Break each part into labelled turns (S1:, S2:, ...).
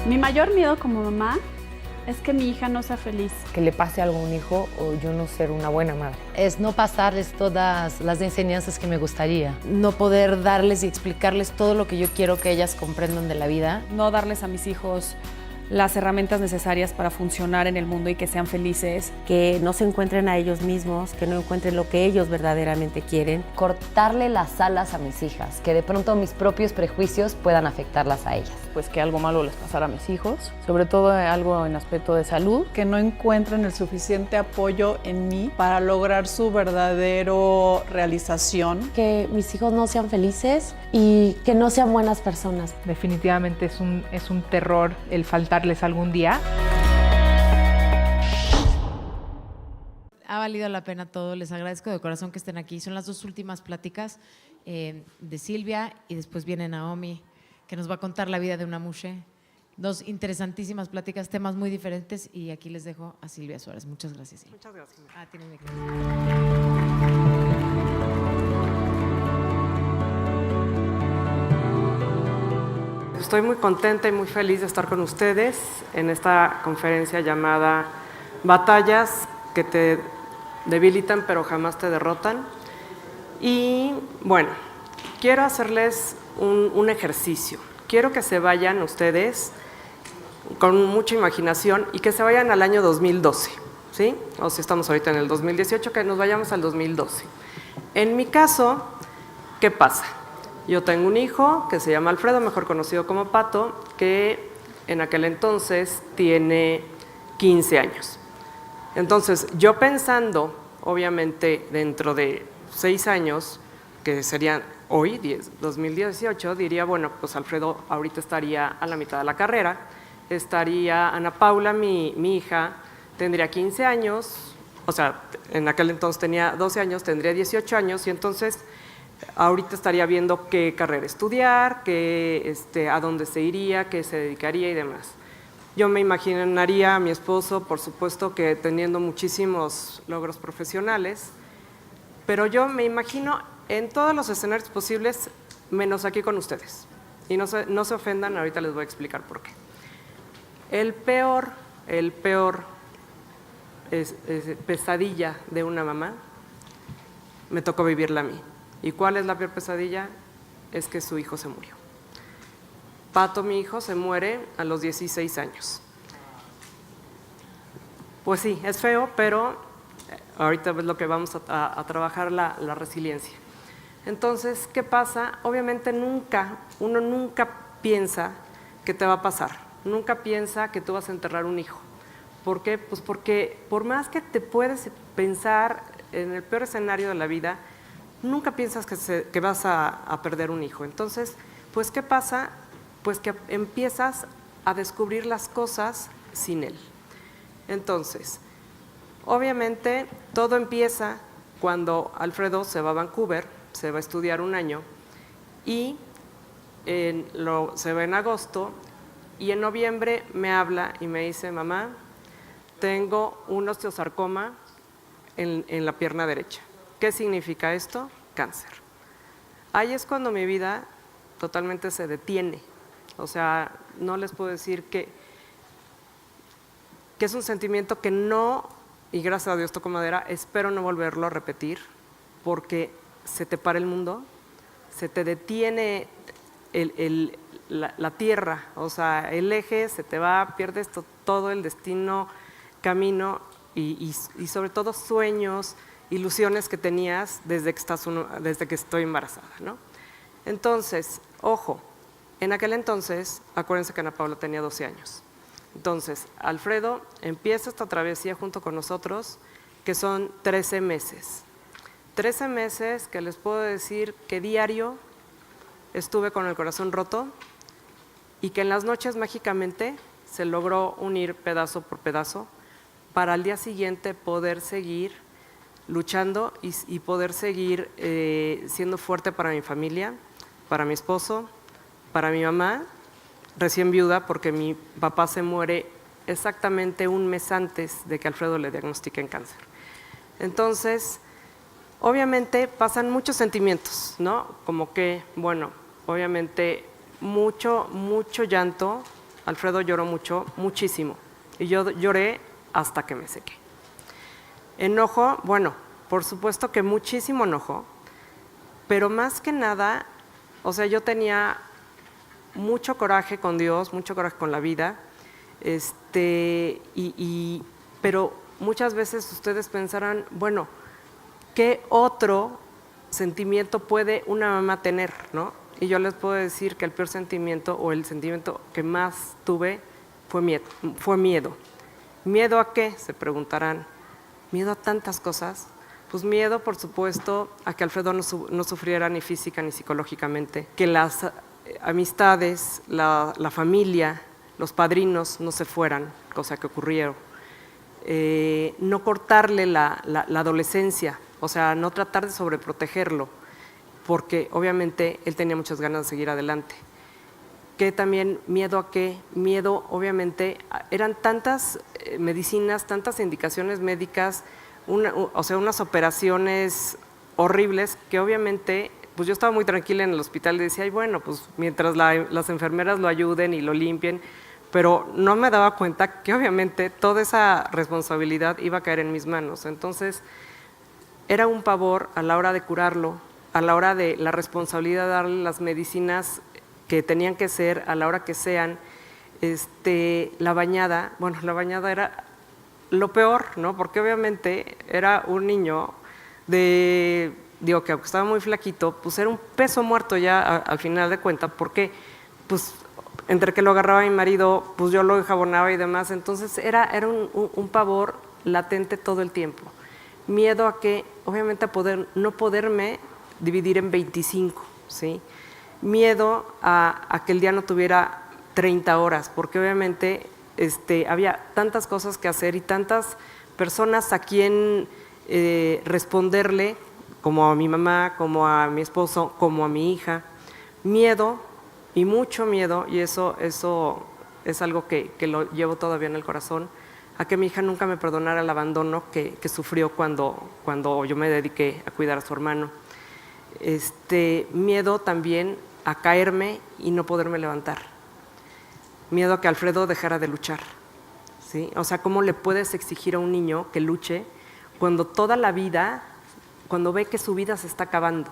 S1: Mi mayor miedo como mamá es que mi hija no sea feliz.
S2: Que le pase algo a un hijo o yo no ser una buena madre.
S3: Es no pasarles todas las enseñanzas que me gustaría.
S4: No poder darles y explicarles todo lo que yo quiero que ellas comprendan de la vida.
S5: No darles a mis hijos las herramientas necesarias para funcionar en el mundo y que sean felices.
S6: Que no se encuentren a ellos mismos, que no encuentren lo que ellos verdaderamente quieren.
S2: Cortarle las alas a mis hijas, que de pronto mis propios prejuicios puedan afectarlas a ellas.
S7: Pues que algo malo les pasara a mis hijos, sobre todo algo en aspecto de salud.
S8: Que no encuentren el suficiente apoyo en mí para lograr su verdadero realización.
S9: Que mis hijos no sean felices y que no sean buenas personas.
S10: Definitivamente es un terror el faltarles algún día.
S3: Ha valido la pena todo, les agradezco de corazón que estén aquí. Son las dos últimas pláticas de Silvia y después viene Naomi, que nos va a contar la vida de una mushe. Dos interesantísimas pláticas, temas muy diferentes, y aquí les dejo a Silvia Suárez. Muchas gracias, Silvia.
S8: Muchas gracias.
S3: Tienen micrófono.
S11: Estoy muy contenta y muy feliz de estar con ustedes en esta conferencia llamada Batallas que te debilitan pero jamás te derrotan. Y bueno, quiero hacerles un ejercicio. Quiero que se vayan ustedes con mucha imaginación y que se vayan al año 2012, ¿sí? O si estamos ahorita en el 2018, que nos vayamos al 2012. En mi caso, ¿qué pasa? Yo tengo un hijo que se llama Alfredo, mejor conocido como Pato, que en aquel entonces tiene 15 años. Entonces, yo pensando, obviamente, dentro de 6 años, que serían hoy, 2018, diría, bueno, pues Alfredo ahorita estaría a la mitad de la carrera, estaría Ana Paula, mi hija, tendría 15 años, o sea, en aquel entonces tenía 12 años, tendría 18 años, y entonces ahorita estaría viendo qué carrera estudiar, a dónde se iría, qué se dedicaría y demás. Yo me imaginaría a mi esposo, por supuesto, que teniendo muchísimos logros profesionales, pero yo me imagino en todos los escenarios posibles, menos aquí con ustedes. Y no se ofendan, ahorita les voy a explicar por qué. El peor pesadilla de una mamá me tocó vivirla a mí. ¿Y cuál es la peor pesadilla? Es que su hijo se murió. Pato, mi hijo, se muere a los 16 años. Pues sí, es feo, pero ahorita es lo que vamos a trabajar, la resiliencia. Entonces, ¿qué pasa? Obviamente uno nunca piensa que te va a pasar, nunca piensa que tú vas a enterrar un hijo. ¿Por qué? Pues porque por más que te puedes pensar en el peor escenario de la vida, nunca piensas que vas a perder un hijo. Entonces, pues, ¿qué pasa? Pues que empiezas a descubrir las cosas sin él. Entonces, obviamente, todo empieza cuando Alfredo se va a Vancouver, se va a estudiar un año, y se va en agosto, y en noviembre me habla y me dice, mamá, tengo un osteosarcoma en la pierna derecha. ¿Qué significa esto? Cáncer. Ahí es cuando mi vida totalmente se detiene. O sea, no les puedo decir que es un sentimiento que no, y gracias a Dios toco madera, espero no volverlo a repetir, porque se te para el mundo, se te detiene la tierra, o sea, el eje se te va, pierdes todo el destino, camino y sobre todo sueños, ilusiones que tenías desde que estoy embarazada, ¿no? Entonces, ojo, en aquel entonces, acuérdense que Ana Paula tenía 12 años. Entonces, Alfredo empieza esta travesía junto con nosotros, que son 13 meses. 13 meses que les puedo decir que diario estuve con el corazón roto y que en las noches mágicamente se logró unir pedazo por pedazo para al día siguiente poder seguir luchando y poder seguir siendo fuerte para mi familia, para mi esposo, para mi mamá, recién viuda, porque mi papá se muere exactamente un mes antes de que Alfredo le diagnostiquen cáncer. Entonces, obviamente pasan muchos sentimientos, ¿no? Como que, bueno, obviamente mucho llanto, Alfredo lloró mucho, muchísimo, y yo lloré hasta que me sequé. Enojo, bueno, por supuesto que muchísimo enojo, pero más que nada, o sea, yo tenía mucho coraje con Dios, mucho coraje con la vida, pero muchas veces ustedes pensarán, bueno, ¿qué otro sentimiento puede una mamá tener, no? Y yo les puedo decir que el peor sentimiento o el sentimiento que más tuve fue miedo. ¿Miedo a qué? Se preguntarán. ¿Miedo a tantas cosas? Pues miedo, por supuesto, a que Alfredo no sufriera ni física ni psicológicamente, que las amistades, la familia, los padrinos no se fueran, cosa que ocurrieron. No cortarle la adolescencia, o sea, no tratar de sobreprotegerlo, porque obviamente él tenía muchas ganas de seguir adelante. Que también miedo a qué, miedo obviamente, eran tantas medicinas, tantas indicaciones médicas, o sea, unas operaciones horribles que obviamente, pues yo estaba muy tranquila en el hospital y decía, ay, bueno, pues mientras las enfermeras lo ayuden y lo limpien, pero no me daba cuenta que obviamente toda esa responsabilidad iba a caer en mis manos. Entonces, era un pavor a la hora de curarlo, a la hora de la responsabilidad de darle las medicinas que tenían que ser, a la hora que sean. La bañada era lo peor, ¿no? Porque obviamente era un niño que aunque estaba muy flaquito, pues era un peso muerto ya al final de cuentas, porque pues entre que lo agarraba mi marido, pues yo lo enjabonaba y demás, entonces era un pavor latente todo el tiempo. Miedo a que, obviamente, no poderme dividir en 25, ¿sí? Miedo a que el día no tuviera 30 horas, porque obviamente había tantas cosas que hacer y tantas personas a quien responderle, como a mi mamá, como a mi esposo, como a mi hija. Miedo, y mucho miedo, y eso es algo que lo llevo todavía en el corazón, a que mi hija nunca me perdonara el abandono que sufrió cuando yo me dediqué a cuidar a su hermano. Miedo también a caerme y no poderme levantar. Miedo a que Alfredo dejara de luchar, ¿sí? O sea, ¿cómo le puedes exigir a un niño que luche cuando toda la vida, cuando ve que su vida se está acabando?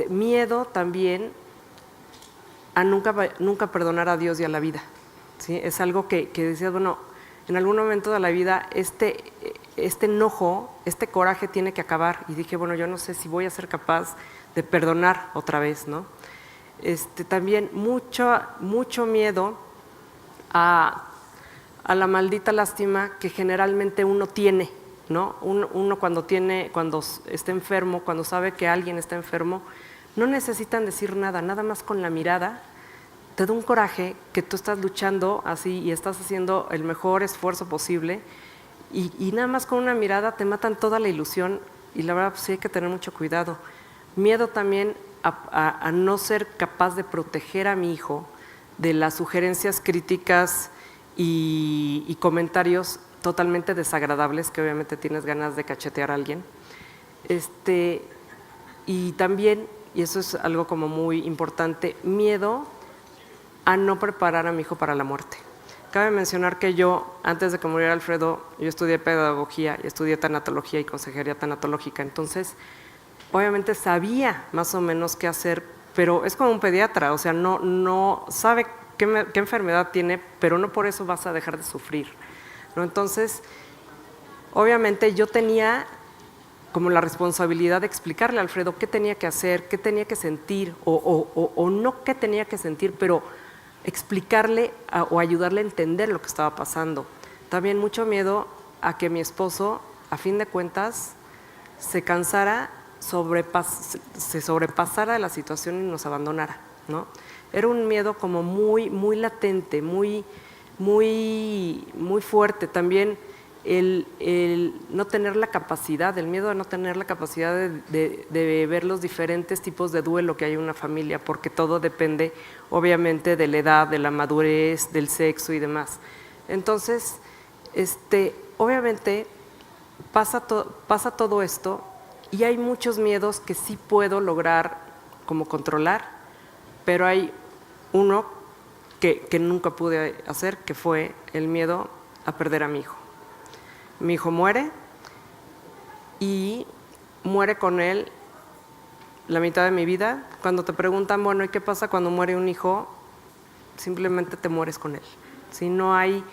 S11: Miedo también a nunca perdonar a Dios y a la vida, ¿sí? Es algo que decías, bueno, en algún momento de la vida este enojo, este coraje tiene que acabar. Y dije, bueno, yo no sé si voy a ser capaz de perdonar otra vez, ¿no? También mucho miedo a la maldita lástima que generalmente uno tiene, ¿no? Uno cuando está enfermo, cuando sabe que alguien está enfermo, no necesitan decir nada más con la mirada te da un coraje que tú estás luchando así y estás haciendo el mejor esfuerzo posible y nada más con una mirada te matan toda la ilusión y la verdad pues sí hay que tener mucho cuidado. Miedo también a no ser capaz de proteger a mi hijo de las sugerencias críticas y comentarios totalmente desagradables que obviamente tienes ganas de cachetear a alguien. Y también, y eso es algo como muy importante, miedo a no preparar a mi hijo para la muerte. Cabe mencionar que yo, antes de que muriera Alfredo, yo estudié pedagogía y estudié tanatología y consejería tanatológica, entonces obviamente sabía más o menos qué hacer, pero es como un pediatra, o sea, no sabe qué enfermedad tiene, pero no por eso vas a dejar de sufrir, ¿no? Entonces, obviamente yo tenía como la responsabilidad de explicarle a Alfredo qué tenía que hacer, qué tenía que sentir, o no qué tenía que sentir, pero explicarle o ayudarle a entender lo que estaba pasando. También mucho miedo a que mi esposo, a fin de cuentas, se cansara, se sobrepasara de la situación y nos abandonara, ¿no? Era un miedo como muy latente, muy fuerte. También el no tener la capacidad, el miedo a no tener la capacidad de ver los diferentes tipos de duelo que hay en una familia, porque todo depende obviamente de la edad, de la madurez, del sexo y demás. Entonces, obviamente pasa todo esto y hay muchos miedos que sí puedo lograr como controlar, pero hay uno que nunca pude hacer, que fue el miedo a perder a mi hijo. Mi hijo muere y muere con él la mitad de mi vida. Cuando te preguntan, bueno, ¿y qué pasa cuando muere un hijo? Simplemente te mueres con él. ¿Sí? No hay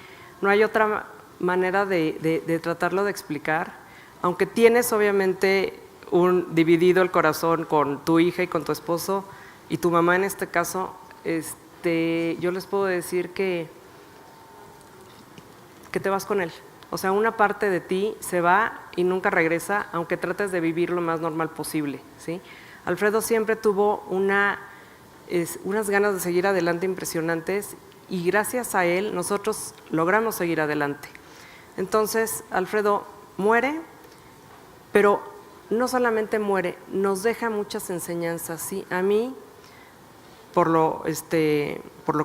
S11: otra manera de tratarlo de explicar, aunque tienes obviamente dividido el corazón con tu hija y con tu esposo y tu mamá en este caso, yo les puedo decir que te vas con él. O sea, una parte de ti se va y nunca regresa, aunque trates de vivir lo más normal posible, ¿sí? Alfredo siempre tuvo unas ganas de seguir adelante impresionantes y gracias a él nosotros logramos seguir adelante. Entonces, Alfredo muere, pero no solamente muere, nos deja muchas enseñanzas, ¿sí? A mí, por lo que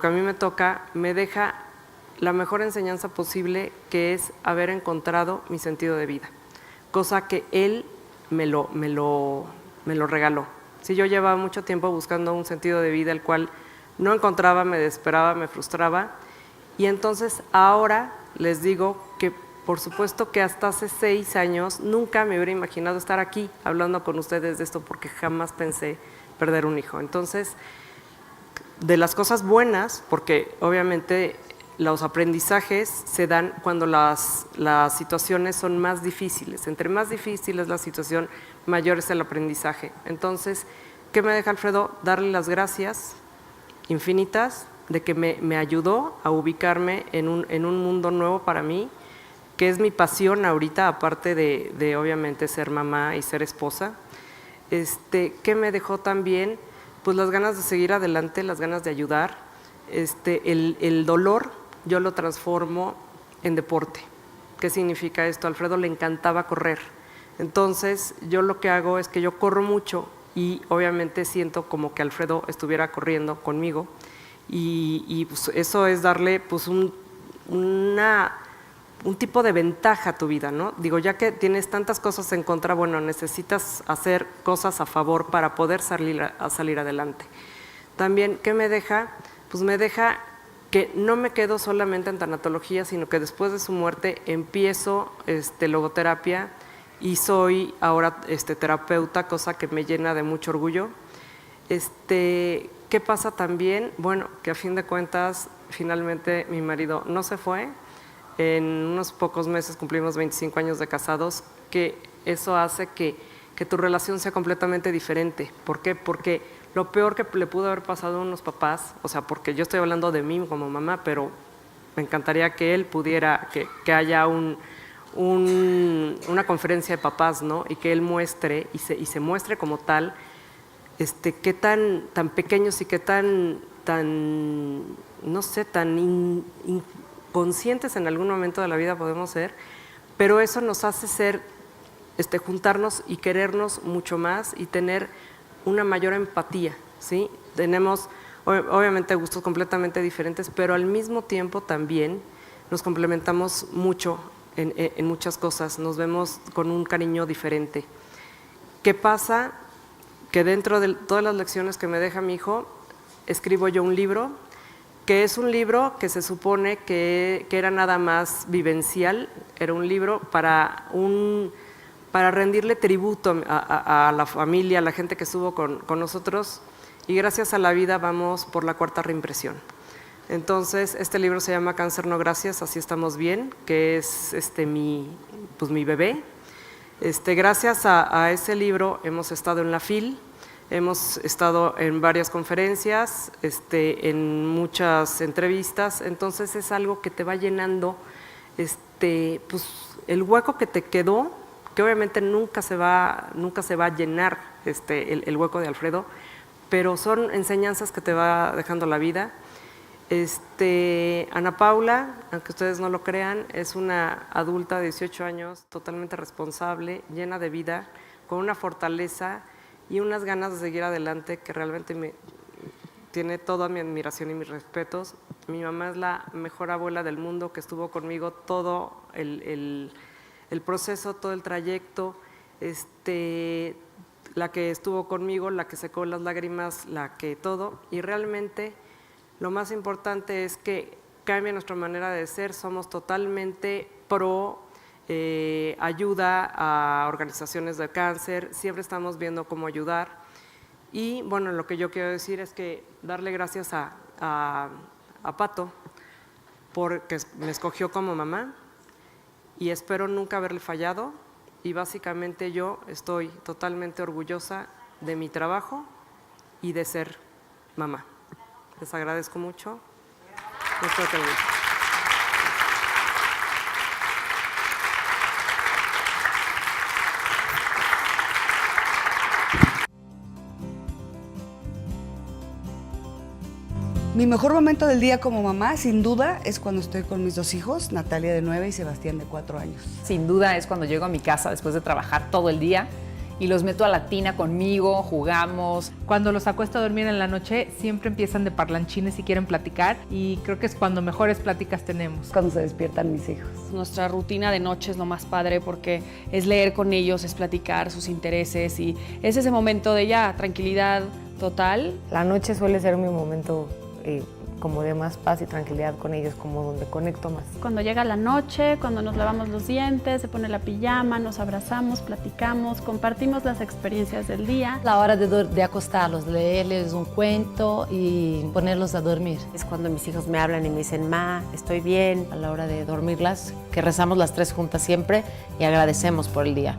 S11: a mí me toca, me deja la mejor enseñanza posible, que es haber encontrado mi sentido de vida, cosa que él me lo regaló. Sí, yo llevaba mucho tiempo buscando un sentido de vida el cual no encontraba, me desesperaba, me frustraba, y entonces ahora les digo que por supuesto que hasta hace 6 años nunca me hubiera imaginado estar aquí hablando con ustedes de esto, porque jamás pensé perder un hijo. Entonces, de las cosas buenas, porque obviamente los aprendizajes se dan cuando las situaciones son más difíciles. Entre más difícil es la situación, mayor es el aprendizaje. Entonces, ¿qué me deja Alfredo? Darle las gracias infinitas de que me ayudó a ubicarme en un mundo nuevo para mí, que es mi pasión ahorita, aparte de obviamente ser mamá y ser esposa. ¿Qué me dejó también? Pues las ganas de seguir adelante, las ganas de ayudar. El dolor yo lo transformo en deporte. ¿Qué significa esto? A Alfredo le encantaba correr. Entonces, yo lo que hago es que yo corro mucho y obviamente siento como que Alfredo estuviera corriendo conmigo, y pues eso es darle pues un tipo de ventaja a tu vida, ¿no? Digo, ya que tienes tantas cosas en contra, bueno, necesitas hacer cosas a favor para poder salir adelante. También, ¿qué me deja? Pues me deja que no me quedo solamente en tanatología, sino que después de su muerte empiezo logoterapia y soy ahora terapeuta, cosa que me llena de mucho orgullo. ¿Qué pasa también? Bueno, que a fin de cuentas, finalmente mi marido no se fue. En unos pocos meses cumplimos 25 años de casados, que eso hace que tu relación sea completamente diferente. ¿Por qué? Porque lo peor que le pudo haber pasado a unos papás, o sea, porque yo estoy hablando de mí como mamá, pero me encantaría que él pudiera, que haya una conferencia de papás, ¿no? Y que él muestre y se muestre como tal, qué tan pequeños y qué tan no sé, tan inconscientes en algún momento de la vida podemos ser, pero eso nos hace ser, juntarnos y querernos mucho más y tener una mayor empatía, ¿sí? Tenemos obviamente gustos completamente diferentes, pero al mismo tiempo también nos complementamos mucho en muchas cosas, nos vemos con un cariño diferente. ¿Qué pasa? Que dentro de todas las lecciones que me deja mi hijo, escribo yo un libro, que es un libro que se supone que era nada más vivencial, era un libro para rendirle tributo a la familia, a la gente que estuvo con nosotros, y gracias a la vida vamos por la 4ª reimpresión. Entonces, este libro se llama Cáncer no gracias, así estamos bien, que es mi bebé. Gracias a ese libro hemos estado en la FIL, hemos estado en varias conferencias, en muchas entrevistas, entonces es algo que te va llenando pues, el hueco que te quedó, que obviamente nunca se va a llenar el hueco de Alfredo, pero son enseñanzas que te va dejando la vida. Ana Paula, aunque ustedes no lo crean, es una adulta de 18 años, totalmente responsable, llena de vida, con una fortaleza y unas ganas de seguir adelante que realmente tiene toda mi admiración y mis respetos. Mi mamá es la mejor abuela del mundo, que estuvo conmigo todo el proceso, todo el trayecto, la que estuvo conmigo, la que secó las lágrimas, la que todo, y realmente Lo más importante es que cambie nuestra manera de ser, somos totalmente pro ayuda a organizaciones de cáncer, siempre estamos viendo cómo ayudar. Y bueno, lo que yo quiero decir es que darle gracias a Pato porque me escogió como mamá y espero nunca haberle fallado, y básicamente yo estoy totalmente orgullosa de mi trabajo y de ser mamá. Les agradezco mucho. Nuestra atención.
S12: Mi mejor momento del día como mamá, sin duda, es cuando estoy con mis 2 hijos, Natalia de 9 y Sebastián de 4 años.
S13: Sin duda es cuando llego a mi casa después de trabajar todo el día y los meto a la tina conmigo, jugamos.
S10: Cuando los acuesto a dormir en la noche, siempre empiezan de parlanchines y quieren platicar, y creo que es cuando mejores pláticas tenemos.
S12: Cuando se despiertan mis hijos.
S5: Nuestra rutina de noche es lo más padre porque es leer con ellos, es platicar sus intereses y es ese momento de ya tranquilidad total.
S2: La noche suele ser mi momento como de más paz y tranquilidad con ellos, como donde conecto más.
S1: Cuando llega la noche, cuando nos lavamos los dientes, se pone la pijama, nos abrazamos, platicamos, compartimos las experiencias del día.
S2: La hora de acostarlos, leerles un cuento y ponerlos a dormir.
S6: Es cuando mis hijos me hablan y me dicen, ma, estoy bien.
S2: A la hora de dormirlas, que rezamos las 3 juntas siempre y agradecemos por el día.